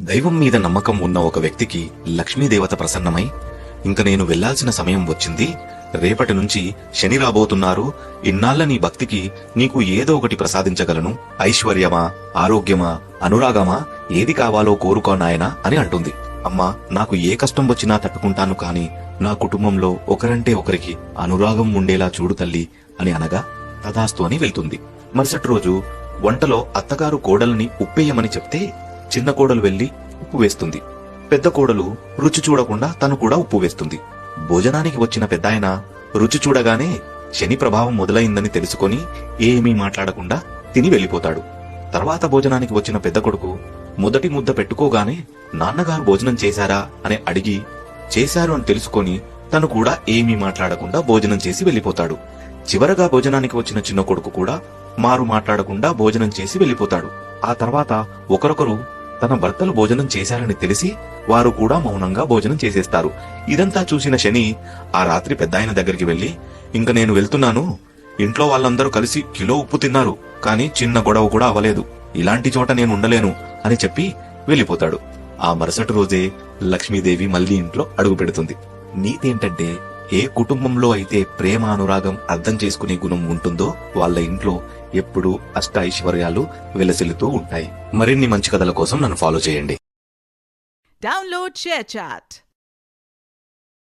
దైవం మీద నమ్మకం ఉన్న ఒక వ్యక్తికి లక్ష్మీదేవత ప్రసన్నమై, ఇంక నేను వెళ్లాల్సిన సమయం వచ్చింది, రేపటి నుంచి శని రాబోతున్నారు, ఇన్నాళ్ల నీ భక్తికి నీకు ఏదో ఒకటి ప్రసాదించగలను, ఐశ్వర్యమా, ఆరోగ్యమా, అనురాగమా, ఏది కావాలో కోరుకో నాయనా అని అంటుంది. అమ్మా, నాకు ఏ కష్టం వచ్చినా తట్టుకుంటాను, కాని నా కుటుంబంలో ఒకరంటే ఒకరికి అనురాగం ఉండేలా చూడు తల్లి అని అనగా తదాస్తు అని వెళ్తుంది. మరుసటి రోజు వంటలో అత్తగారు కోడల్ని ఉప్పేయమని చెప్తే చిన్న కోడలు వెళ్లి ఉప్పు వేస్తుంది. పెద్ద కోడలు రుచి చూడకుండా తను కూడా ఉప్పు వేస్తుంది. భోజనానికి వచ్చిన పెద్దాయన రుచి చూడగానే శని ప్రభావం మొదలైందని తెలుసుకొని ఏమీ మాట్లాడకుండా తిని వెళ్లిపోతాడు. తర్వాత భోజనానికి వచ్చిన పెద్ద కొడుకు మొదటి ముద్ద పెట్టుకోగానే నాన్నగారు భోజనం చేశారా అని అడిగి చేశారు అని తెలుసుకొని తను కూడా ఏమీ మాట్లాడకుండా భోజనం చేసి వెళ్లిపోతాడు. చివరగా భోజనానికి వచ్చిన చిన్న కొడుకు కూడా మారు మాట్లాడకుండా భోజనం చేసి వెళ్లిపోతాడు. ఆ తర్వాత ఒకరొకరు తన భర్తలు భోజనం చేశారని తెలిసి వారు కూడా మౌనంగా భోజనం చేసేస్తారు. ఇదంతా చూసిన శని ఆ రాత్రి పెద్దాయన దగ్గరికి వెళ్లి, ఇంక నేను వెళ్తున్నాను, ఇంట్లో వాళ్ళందరూ కలిసి కిలో ఉప్పు తిన్నారు, కానీ చిన్న గొడవ కూడా అవ్వలేదు, ఇలాంటి చోట నేను ఉండలేను అని చెప్పి వెళ్లిపోతాడు. ఆ మరుసటి రోజే లక్ష్మీదేవి మళ్లీ ఇంట్లో అడుగు పెడుతుంది. నీతేంటంటే, ఏ కుటుంబంలో అయితే ప్రేమ అనురాగం అర్థం చేసుకునే గుణం ఉంటుందో వాళ్ళ ఇంట్లో ఎప్పుడూ అష్ట ఐశ్వర్యాలు వెలసిల్లుతూ ఉంటాయి. మరిన్ని మంచి కథల కోసం నన్ను ఫాలో చేయండి. Download share chat.